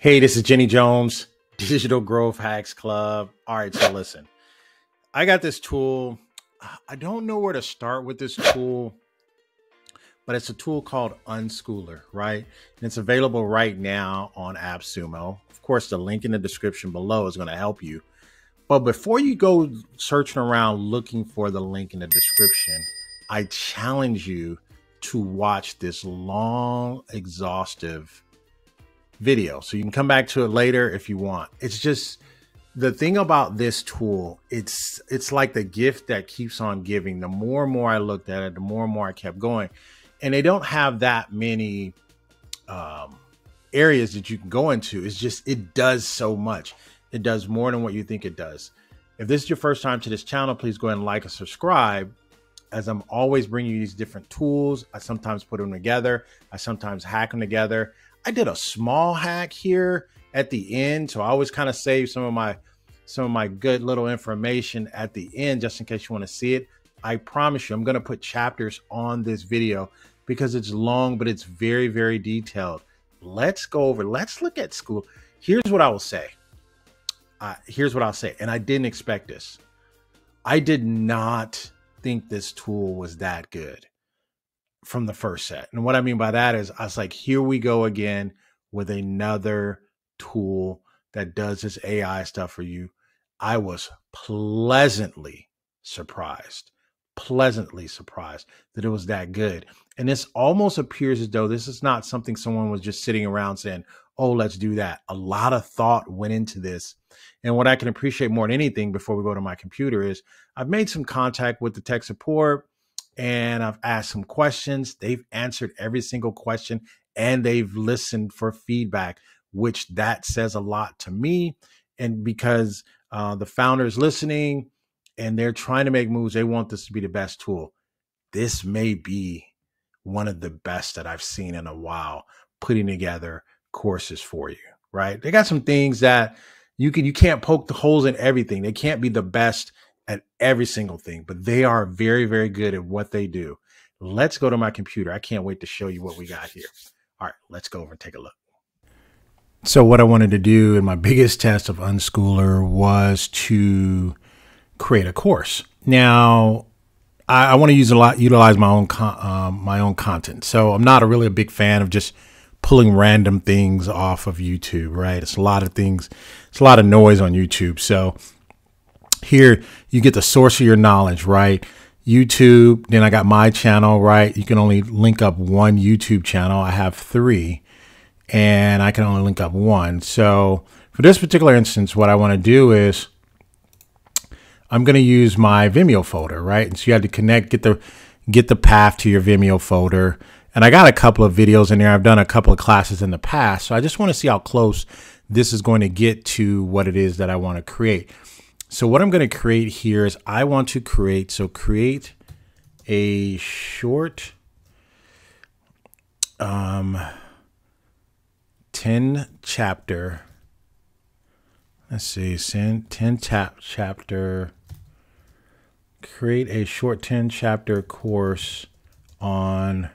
Hey, this is Jenny Jones, Digital Growth Hacks Club. All right, so listen, I got this tool. I don't know where to start with this tool, but it's a tool called Unschooler, right? And it's available right now on AppSumo. Of course, the link in the description below is going to help you. But before you go searching around looking for the link in the description, I challenge you to watch this long, exhaustive video. So you can come back to it later if you want. It's just the thing about this tool. It's like the gift that keeps on giving. The more and more I looked at it, the more and more I kept going. And they don't have that many areas that you can go into. It's just, it does so much. It does more than what you think it does. If this is your first time to this channel, please go ahead and like and subscribe, as I'm always bringing you these different tools. I sometimes put them together. I sometimes hack them together. I did a small hack here at the end, so I always kind of save some of my good little information at the end just in case you want to see it. I promise you, I'm going to put chapters on this video because it's long, but it's very, very detailed. Let's look at school. Here's what I will say. And I didn't expect this. I did not think this tool was that good from the first set. And what I mean by that is I was like, here we go again with another tool that does this AI stuff for you. I was pleasantly surprised that it was that good. And this almost appears as though this is not something someone was just sitting around saying, oh, let's do that. A lot of thought went into this. And what I can appreciate more than anything before we go to my computer is I've made some contact with the tech support and I've asked some questions. They've answered every single question and they've listened for feedback, which that says a lot to me. And because the founder is listening and they're trying to make moves, they want this to be the best tool. This may be one of the best that I've seen in a while, putting together courses for you, right? They got some things that you can't poke the holes in everything. They can't be the best at every single thing, but they are very, very good at what they do. Let's go to my computer. I can't wait to show you what we got here. All right, let's go over and take a look. So what I wanted to do in my biggest test of Unschooler was to create a course. Now, I want to utilize my own content. So I'm not really a big fan of just pulling random things off of YouTube, right? It's a lot of things. It's a lot of noise on YouTube. So here you get the source of your knowledge, right? YouTube. Then I got my channel, right? You can only link up one YouTube channel. I have 3 and I can only link up 1. So for this particular instance, what I want to do is I'm going to use my Vimeo folder, right? And so you have to get the path to your Vimeo folder. And I got a couple of videos in there. I've done a couple of classes in the past. So I just want to see how close this is going to get to what it is that I want to create. So what I'm going to create here is I want to create a short 10 chapter. Let's see, 10 chapter. Create a short 10 chapter course on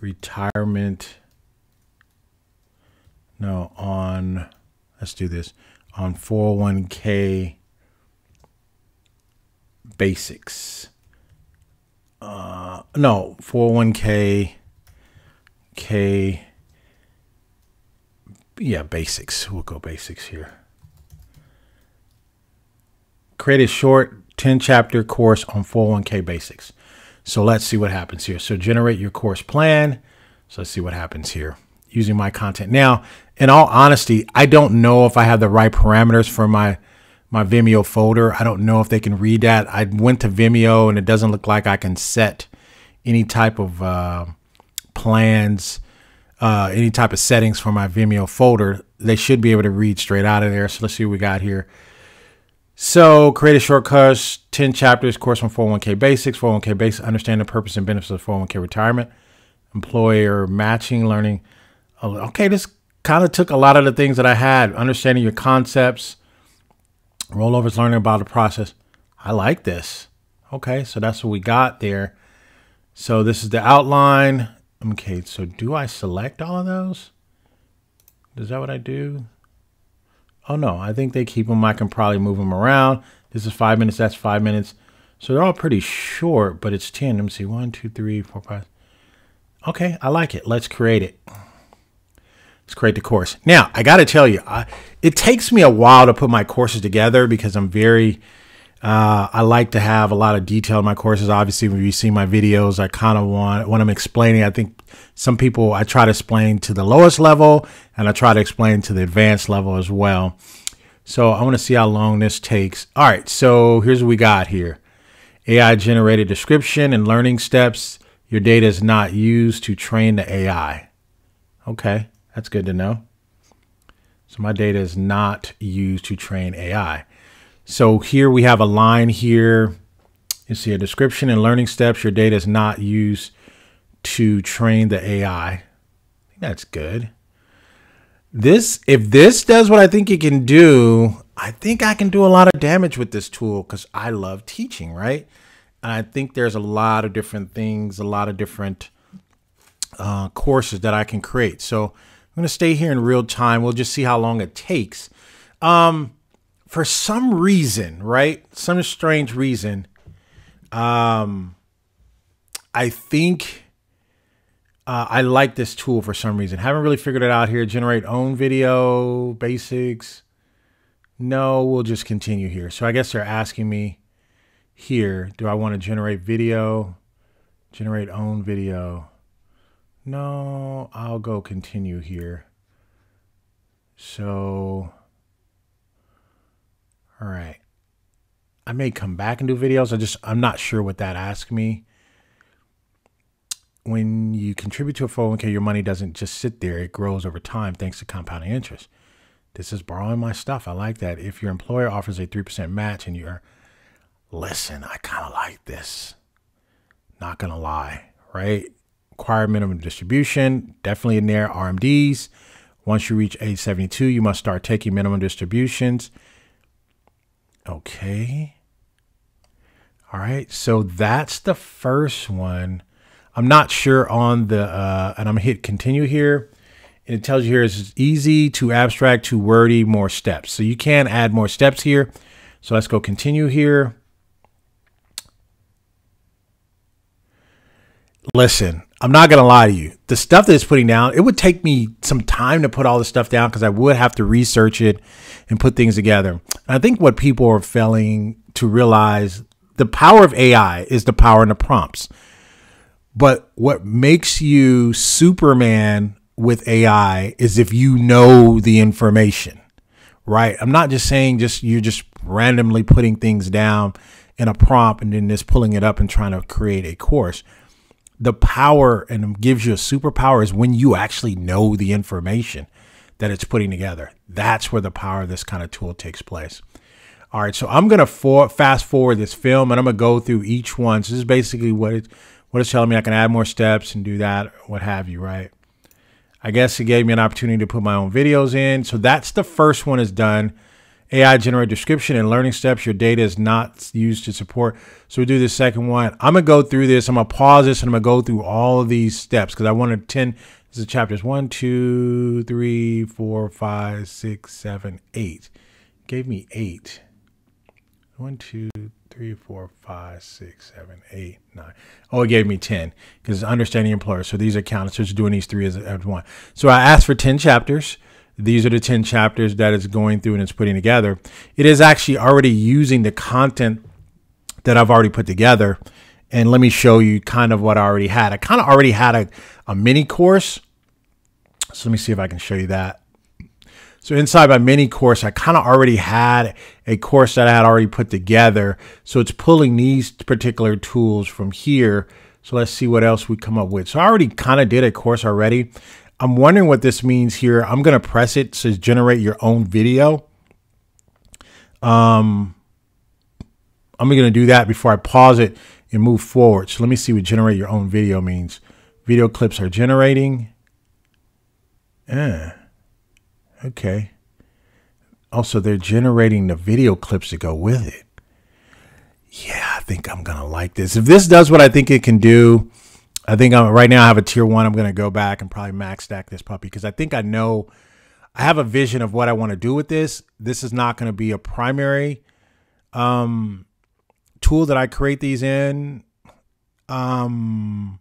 retirement. No, on, let's do this, on 401k basics. No, 401k, yeah, basics. We'll go basics here. Create a short 10 chapter course on 401k basics. So let's see what happens here. So generate your course plan. So let's see what happens here using my content. Now, in all honesty, I don't know if I have the right parameters for my Vimeo folder. I don't know if they can read that. I went to Vimeo and it doesn't look like I can set any type of plans, any type of settings for my Vimeo folder. They should be able to read straight out of there. So let's see what we got here. So create a short course, 10 chapters, course on 401k basics, understand the purpose and benefits of 401k retirement, employer matching, learning. Okay, this kind of took a lot of the things that I had, understanding your concepts, rollovers, learning about the process. I like this. Okay, so that's what we got there. So this is the outline. Okay, so do I select all of those? Is that what I do? Oh no, I think they keep them. I can probably move them around. This is 5 minutes. That's 5 minutes. So they're all pretty short, but it's 10. Let me see. 1, 2, 3, 4, 5. Okay, I like it. Let's create it. Let's create the course. Now, I got to tell you, it takes me a while to put my courses together because I'm very, I like to have a lot of detail in my courses. Obviously, when you see my videos, I kind of want, when I'm explaining, I think some people, I try to explain to the lowest level and I try to explain to the advanced level as well. So I want to see how long this takes. All right, so here's what we got here. AI generated description and learning steps. Your data is not used to train the AI. Okay, that's good to know. So my data is not used to train AI. So here we have a line here. You see a description and learning steps. Your data is not used to train the AI. I think that's good. If this does what I think it can do, I think I can do a lot of damage with this tool because I love teaching, right? And I think there's a lot of different things, a lot of different courses that I can create. So I'm going to stay here in real time. We'll just see how long it takes. For some reason, right? Some strange reason, I think I like this tool for some reason. Haven't really figured it out here. Generate own video, basics. No, we'll just continue here. So I guess they're asking me here, do I want to generate video? Generate own video. No, I'll go continue here. So, all right. I may come back and do videos. I'm not sure what that asks me. When you contribute to a 401k, your money doesn't just sit there. It grows over time thanks to compounding interest. This is borrowing my stuff. I like that. If your employer offers a 3% match and you're, listen, I kind of like this. Not going to lie, right? Required minimum distribution, definitely in there. RMDs. Once you reach age 72, you must start taking minimum distributions. Okay. All right. So that's the first one. I'm not sure on the, and I'm gonna hit continue here. And it tells you here it's easy to abstract to wordy, more steps. So you can add more steps here. So let's go continue here. Listen, I'm not going to lie to you. The stuff that it's putting down, it would take me some time to put all the stuff down because I would have to research it and put things together. And I think what people are failing to realize, the power of AI is the power in the prompts. But what makes you Superman with AI is if you know the information, right? I'm not just saying you're just randomly putting things down in a prompt and then just pulling it up and trying to create a course. The power and gives you a superpower is when you actually know the information that it's putting together. That's where the power of this kind of tool takes place. All right, so I'm going to fast forward this film and I'm going to go through each one. So this is basically what it's telling me. I can add more steps and do that, what have you, right? I guess it gave me an opportunity to put my own videos in. So that's the first one is done. AI generate description and learning steps. Your data is not used to support. So we do the second one. I'm going to go through this. I'm going to pause this and I'm going to go through all of these steps because I wanted 10. This is chapters 1, 2, 3, 4, 5, 6, 7, 8. It gave me 8. 1, 2, 3, 4, 5, 6, 7, 8, 9. Oh, it gave me 10 because understanding employer. So these are counted. So it's doing these 3 as one. So I asked for 10 chapters. These are the 10 chapters that it's going through and it's putting together. It is actually already using the content that I've already put together. And let me show you kind of what I already had. I kind of already had a mini course. So let me see if I can show you that. So inside my mini course, I kind of already had a course that I had already put together. So it's pulling these particular tools from here. So let's see what else we come up with. So I already kind of did a course already. I'm wondering what this means here. I'm going to press it. It says generate your own video. I'm going to do that before I pause it and move forward. So let me see what generate your own video means. Video clips are generating. Okay. Also, they're generating the video clips to go with it. Yeah, I think I'm going to like this. If this does what I think it can do, I think right now I have a tier 1. I'm going to go back and probably max stack this puppy because I think I know I have a vision of what I want to do with this. This is not going to be a primary tool that I create these in. I'm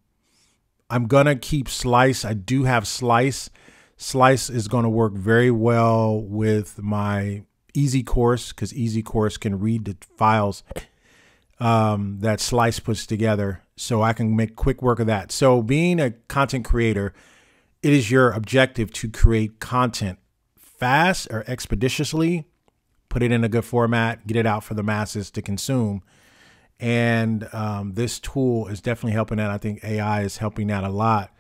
going to keep Slice. I do have Slice. Slice is going to work very well with my Easy course, because Easy course can read the files that Slice puts together. So I can make quick work of that. So being a content creator, it is your objective to create content fast or expeditiously, put it in a good format, get it out for the masses to consume. And this tool is definitely helping that. I think AI is helping that a lot.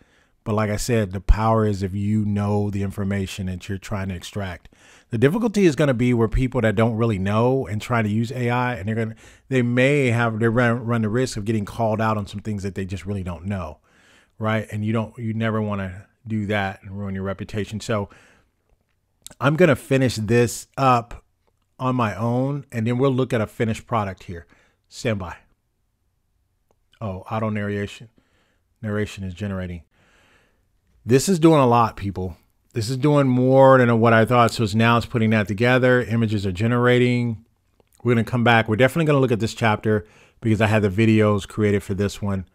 But like I said, the power is if you know the information that you're trying to extract. The difficulty is going to be where people that don't really know and try to use AI, and they run the risk of getting called out on some things that they just really don't know, right? And you never want to do that and ruin your reputation. So I'm going to finish this up on my own, and then we'll look at a finished product here. Stand by. Oh, auto narration. Narration is generating. This is doing a lot, people. This is doing more than what I thought. So now it's putting that together. Images are generating. We're going to come back. We're definitely going to look at this chapter because I had the videos created for this one.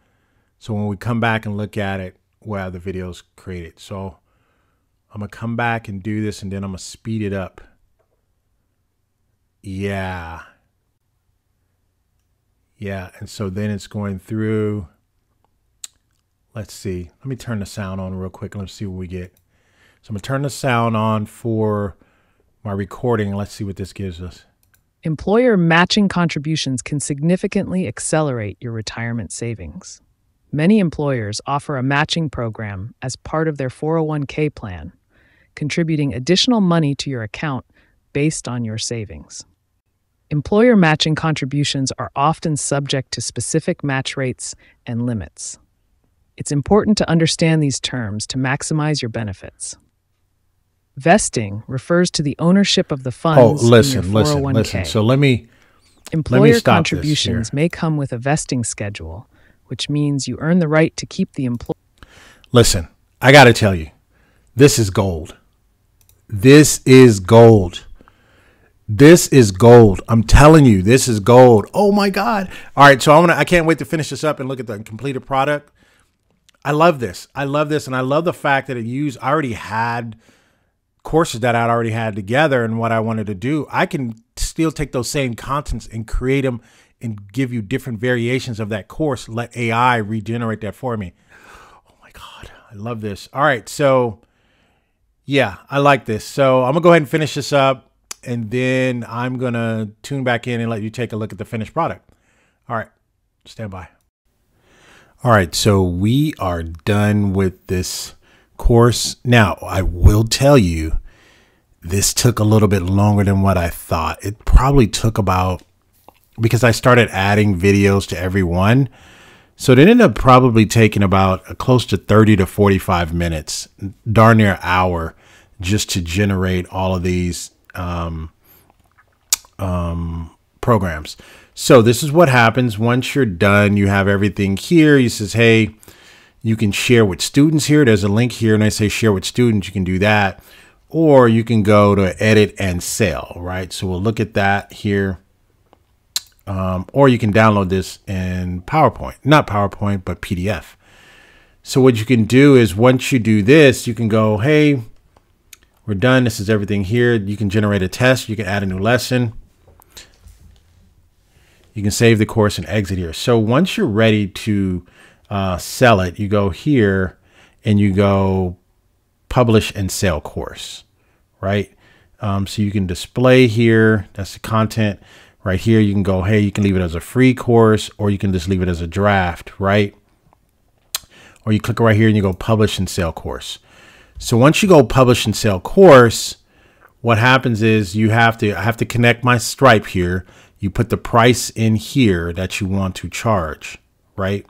So when we come back and look at it, we'll have the videos created. So I'm going to come back and do this, and then I'm going to speed it up. Yeah. Yeah. And so then it's going through. Let's see. Let me turn the sound on real quick. Let's see what we get. So I'm going to turn the sound on for my recording. Let's see what this gives us. Employer matching contributions can significantly accelerate your retirement savings. Many employers offer a matching program as part of their 401k plan, contributing additional money to your account based on your savings. Employer matching contributions are often subject to specific match rates and limits. It's important to understand these terms to maximize your benefits. Vesting refers to the ownership of the funds in your 401k. Listen. So let me Employer contributions may come with a vesting schedule, which means you earn the right to keep the employee. Listen, I got to tell you, this is gold. This is gold. This is gold. I'm telling you, this is gold. Oh my God. All right. So I can't wait to finish this up and look at the completed product. I love this. I love this. And I love the fact that I already had courses that I'd already had together and what I wanted to do. I can still take those same contents and create them and give you different variations of that course. Let AI regenerate that for me. Oh my God. I love this. All right. So yeah, I like this. So I'm gonna go ahead and finish this up, and then I'm going to tune back in and let you take a look at the finished product. All right. Stand by. All right, so we are done with this course. Now, I will tell you, this took a little bit longer than what I thought. It probably took about, because I started adding videos to every one, so it ended up probably taking about close to 30 to 45 minutes, darn near an hour, just to generate all of these programs. So this is what happens once you're done. You have everything here. You says, hey, you can share with students here. There's a link here, and I say share with students. You can do that, or you can go to edit and sell, right? So we'll look at that here. Or you can download this in PowerPoint, not PowerPoint, but PDF. So what you can do is once you do this, you can go, hey, we're done. This is everything here. You can generate a test. You can add a new lesson. You can save the course and exit here. So once you're ready to sell it, you go here and you go publish and sell course, right? So you can display here. That's the content right here. You can go, hey, you can leave it as a free course, or you can just leave it as a draft, right? Or you click right here and you go publish and sell course. So once you go publish and sell course, what happens is I have to connect my Stripe here. You put the price in here that you want to charge, right?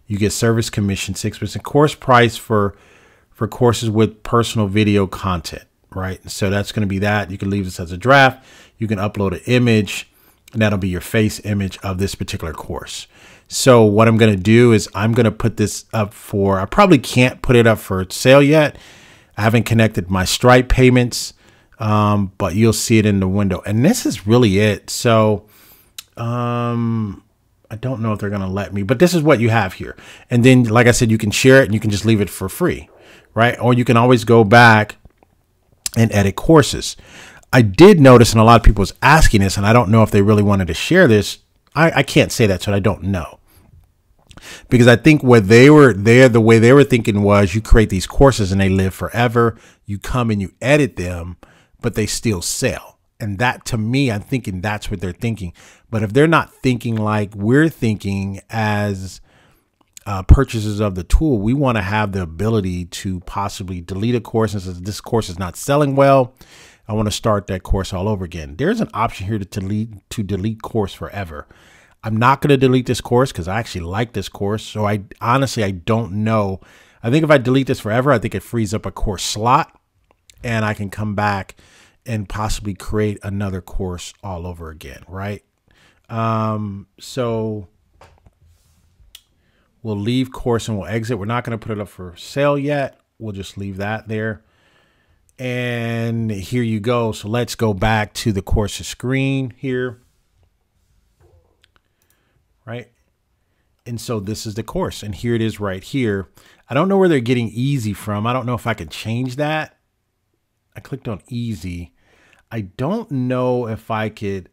You get service commission, 6% course price for courses with personal video content, right? So that's going to be that. You can leave this as a draft. You can upload an image, and that'll be your face image of this particular course. So what I'm going to do is I'm going to put this up for, I probably can't put it up for sale yet. I haven't connected my Stripe payments, but you'll see it in the window. And this is really it. So I don't know if they're going to let me, but this is what you have here. And then, like I said, you can share it and you can just leave it for free, right? Or you can always go back and edit courses. I did notice, and a lot of people was asking this, and I don't know if they really wanted to share this. I can't say that, so I don't know. Because I think what they were there, the way they were thinking was you create these courses and they live forever. You come and you edit them, but they still sell. And that, to me, I'm thinking that's what they're thinking. But if they're not thinking like we're thinking as purchasers of the tool, we want to have the ability to possibly delete a course and says this course is not selling well. I want to start that course all over again. There's an option here to delete course forever. I'm not going to delete this course because I actually like this course. So I don't know. I think if I delete this forever, I think it frees up a course slot and I can come back and possibly create another course all over again. Right. So we'll leave course and we'll exit. We're not going to put it up for sale yet. We'll just leave that there. And here you go. So let's go back to the courses screen here. Right. And so this is the course and here it is right here. I don't know where they're getting easy from. I don't know if I can change that. I clicked on easy. I don't know if I could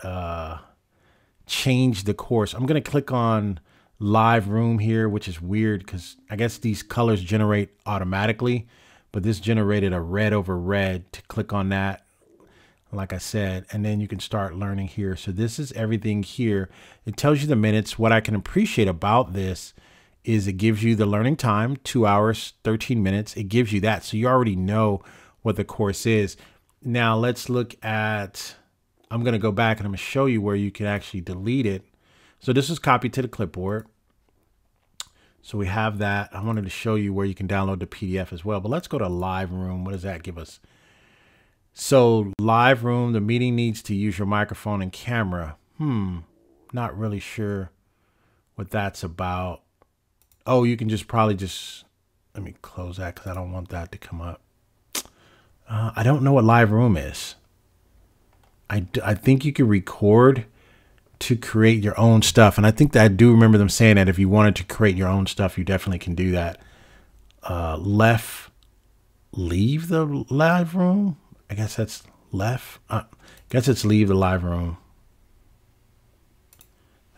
change the course. I'm going to click on live room here, which is weird because I guess these colors generate automatically, but this generated a red over red. To click on that, like I said, and then you can start learning here. So this is everything here. It tells you the minutes. What I can appreciate about this is it gives you the learning time, 2 hours, 13 minutes. It gives you that. So you already know what the course is. Now let's look at, I'm going to go back and I'm going to show you where you can actually delete it. So this is copied to the clipboard. So we have that. I wanted to show you where you can download the PDF as well, but let's go to live room. What does that give us? So live room, the meeting needs to use your microphone and camera. Not really sure what that's about. Oh, you can just probably just, let me close that because I don't want that to come up. I don't know what live room is. I think you can record to create your own stuff. And I think that I do remember them saying that if you wanted to create your own stuff, you definitely can do that. Leave the live room. I guess that's left. I guess it's leave the live room.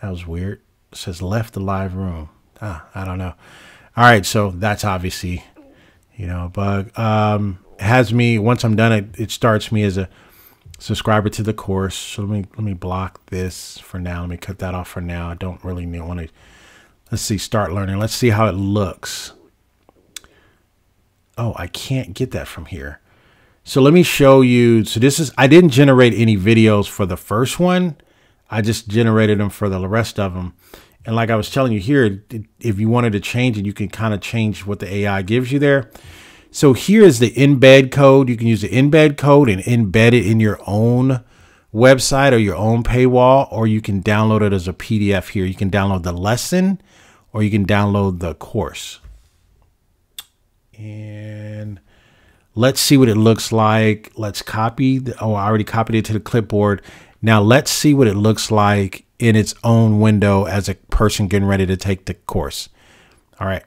That was weird. It says left the live room. I don't know. All right. So that's obviously, a bug. It has me, once I'm done, it starts me as a subscriber to the course. So let me block this for now. Let me cut that off for now. I don't really want to. Let's see, start learning. Let's see how it looks. Oh, I can't get that from here. So let me show you. So this is, I didn't generate any videos for the first one. I just generated them for the rest of them. And like I was telling you here, if you wanted to change it, you can kind of change what the AI gives you there. So here is the embed code. You can use the embed code and embed it in your own website or your own paywall, or you can download it as a PDF here. You can download the lesson or you can download the course. And let's see what it looks like. Let's copy. I already copied it to the clipboard. Now let's see what it looks like in its own window as a person getting ready to take the course. All right.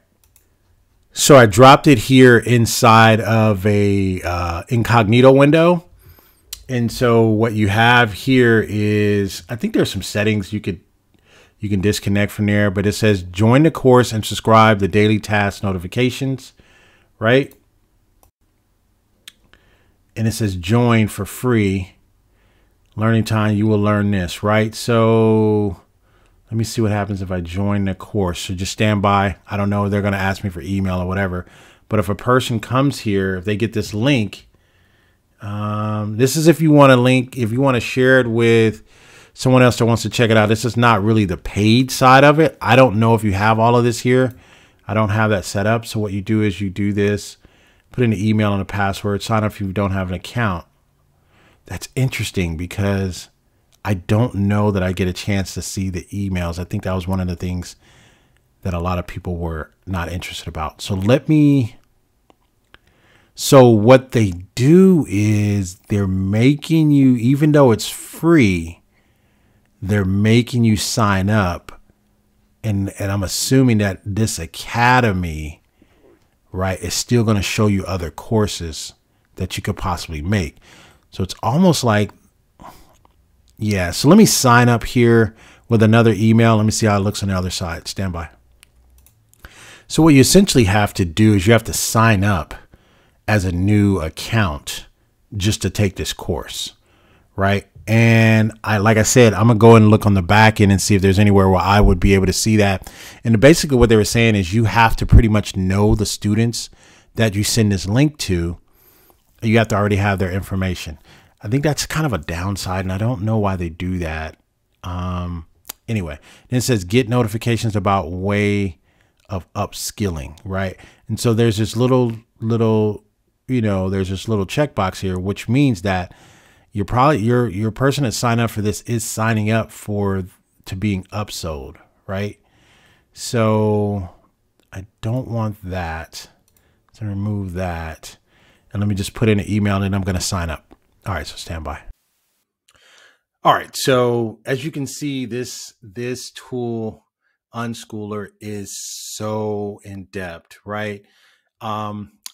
So I dropped it here inside of a incognito window. And so what you have here is, I think there's some settings you can disconnect from there, but it says join the course and subscribe to daily task notifications, right? And it says join for free. Learning time, you will learn this, right? So let me see what happens if I join the course. So just stand by. I don't know if they're going to ask me for email or whatever. But if a person comes here, if they get this link, this is if you want a link, if you want to share it with someone else that wants to check it out. This is not really the paid side of it. I don't know if you have all of this here. I don't have that set up. So what you do is you do this, put in the email and a password, sign up if you don't have an account. That's interesting because I don't know that I get a chance to see the emails. I think that was one of the things that a lot of people were not interested about. So So what they do is they're making you, even though it's free, they're making you sign up. And I'm assuming that this academy, right, is still going to show you other courses that you could possibly make. So it's almost like, yeah. So let me sign up here with another email. Let me see how it looks on the other side. Stand by. So what you essentially have to do is you have to sign up as a new account just to take this course, right? And like I said, I'm gonna go and look on the back end and see if there's anywhere where I would be able to see that. And basically what they were saying is you have to pretty much know the students that you send this link to. You have to already have their information. I think that's kind of a downside, and I don't know why they do that. Anyway, then it says get notifications about way of upskilling, right? And so there's this little there's this little checkbox here, which means that you're probably your person that signed up for this is signing up to being upsold, right? So I don't want that. So remove that, and let me just put in an email, and I'm going to sign up. All right, so stand by. All right, so as you can see, this tool Unschooler is so in depth, right?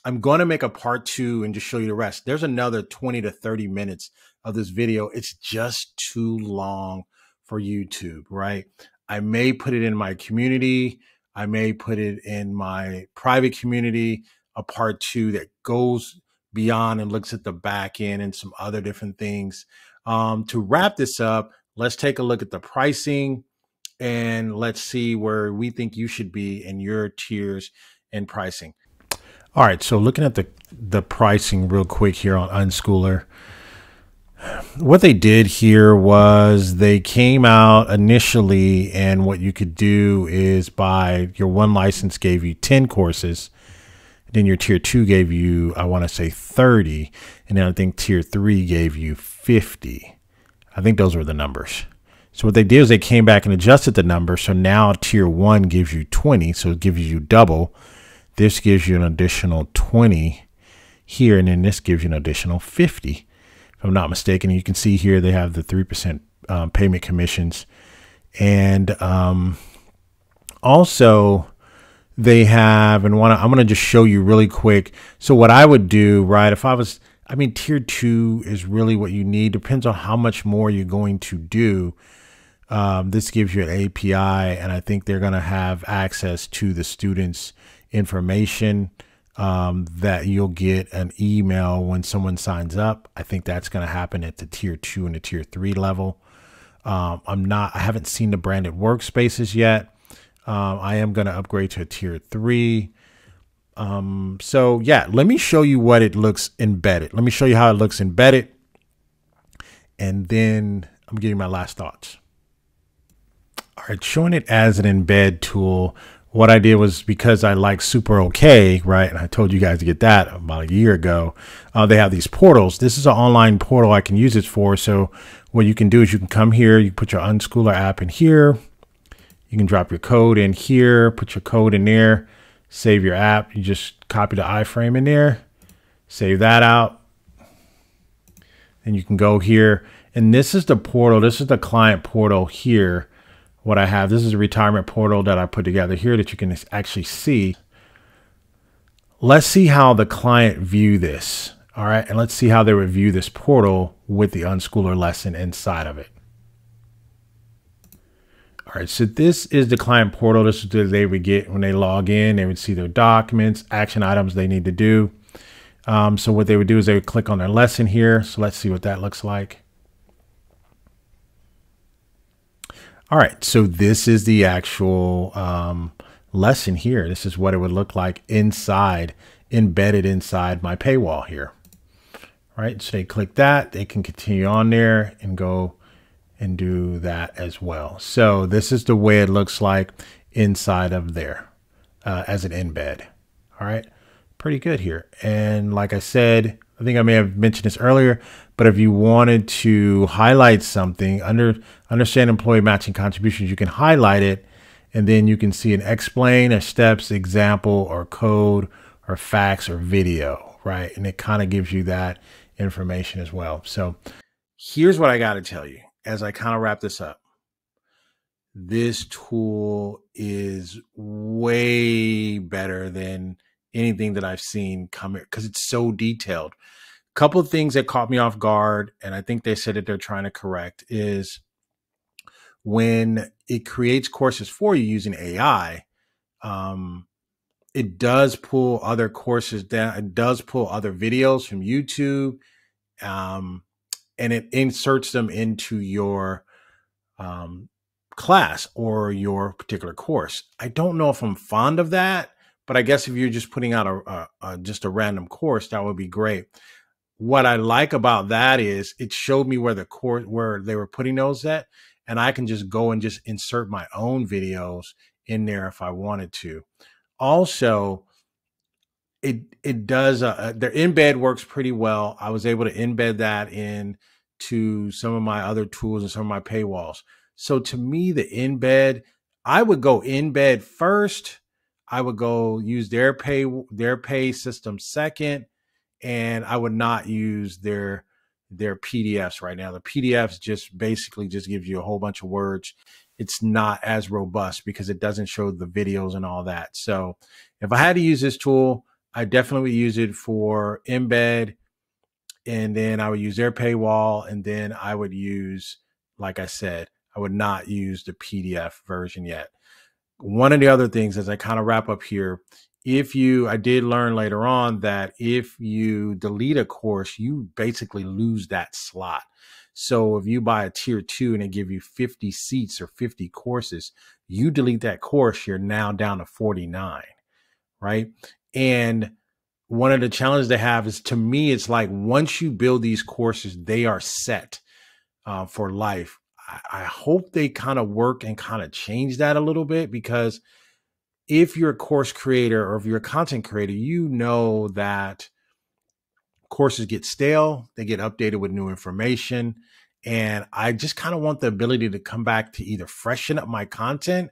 I'm going to make a part 2 and just show you the rest. There's another 20 to 30 minutes of this video. It's just too long for YouTube, right? I may put it in my community. I may put it in my private community, a part 2 that goes beyond and looks at the back end and some other different things. To wrap this up, let's take a look at the pricing and let's see where we think you should be in your tiers and pricing. All right, so looking at the pricing real quick here on Unschooler, what they did here was they came out initially, and what you could do is buy your one license gave you 10 courses, then your tier 2 gave you, I want to say 30, and then I think tier 3 gave you 50. I think those were the numbers. So what they did is they came back and adjusted the number. So now tier 1 gives you 20, so it gives you double. This gives you an additional 20 here, and then this gives you an additional 50, if I'm not mistaken. You can see here they have the 3% payment commissions. And also they have, and I'm going to just show you really quick. So what I would do, right, tier 2 is really what you need. Depends on how much more you're going to do. This gives you an API, and I think they're going to have access to the students' information, that you'll get an email when someone signs up. I think that's going to happen at the tier 2 and the tier 3 level. I haven't seen the branded workspaces yet. I am going to upgrade to a tier 3. So yeah, let me show you what it looks embedded. Let me show you how it looks embedded, and then I'm giving my last thoughts. All right, showing it as an embed tool. What I did was, because I like Super OK, right? And I told you guys to get that about a year ago. They have these portals. This is an online portal I can use it for. So what you can do is you can come here, you put your Unschooler app in here. You can drop your code in here, put your code in there, save your app. You just copy the iframe in there, save that out. And you can go here. And this is the portal. This is the client portal here. What I have, this is a retirement portal that I put together here that you can actually see. Let's see how the client view this. All right. And let's see how they would view this portal with the Unschooler lesson inside of it. All right. So this is the client portal. This is what they would get when they log in. They would see their documents, action items they need to do. So what they would do is they would click on their lesson here. So let's see what that looks like. All right, so this is the actual lesson here. This is what it would look like embedded inside my paywall here. All right, so they click that, they can continue on there and go and do that as well. So this is the way it looks like inside of there as an embed. All right, pretty good here. And like I said, I think I may have mentioned this earlier, but if you wanted to highlight something understand employee matching contributions, you can highlight it, and then you can see an explain, a steps, example, or code, or facts, or video, right? And it kind of gives you that information as well. So here's what I got to tell you as I kind of wrap this up. This tool is way better than anything that I've seen come here because it's so detailed. A couple of things that caught me off guard, and I think they said that they're trying to correct, is when it creates courses for you using AI, it does pull other courses down. It does pull other videos from YouTube, and it inserts them into your class or your particular course. I don't know if I'm fond of that, but I guess if you're just putting out just a random course, that would be great. What I like about that is it showed me where where they were putting those at, and I can just go and just insert my own videos in there if I wanted to. Also, it does their embed works pretty well. I was able to embed that in to some of my other tools and some of my paywalls. So to me, the embed, I would go embed first. I would go use their pay system second, and I would not use their PDFs right now. The PDFs just basically just gives you a whole bunch of words. It's not as robust because it doesn't show the videos and all that. So if I had to use this tool, I definitely would use it for embed, and then I would use their paywall, and then I would use, like I said, I would not use the PDF version yet. One of the other things as I kind of wrap up here, I did learn later on that if you delete a course, you basically lose that slot. So if you buy a tier 2 and they give you 50 seats or 50 courses, you delete that course, you're now down to 49, right? And one of the challenges they have is, to me, it's like once you build these courses, they are set for life. I hope they kind of work and kind of change that a little bit, because if you're a course creator or if you're a content creator, you know that courses get stale, they get updated with new information. And I just kind of want the ability to come back to either freshen up my content,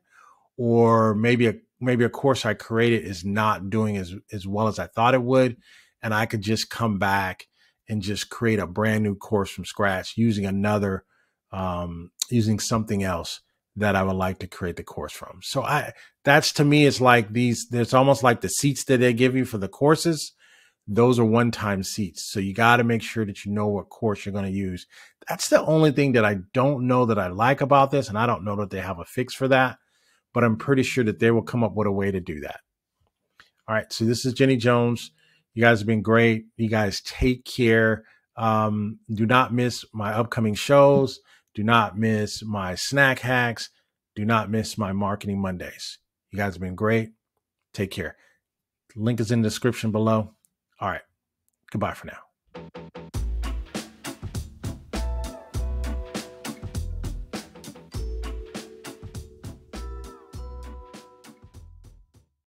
or maybe a course I created is not doing as well as I thought it would. And I could just come back and just create a brand new course from scratch using using something else that I would like to create the course from. So that's, to me, it's like there's almost like the seats that they give you for the courses. Those are one-time seats. So you got to make sure that you know what course you're going to use. That's the only thing that I don't know that I like about this. And I don't know that they have a fix for that, but I'm pretty sure that they will come up with a way to do that. All right. So this is Jenny Jones. You guys have been great. You guys take care. Do not miss my upcoming shows. Do not miss my snack hacks. Do not miss my Marketing Mondays. You guys have been great. Take care. Link is in the description below. All right. Goodbye for now.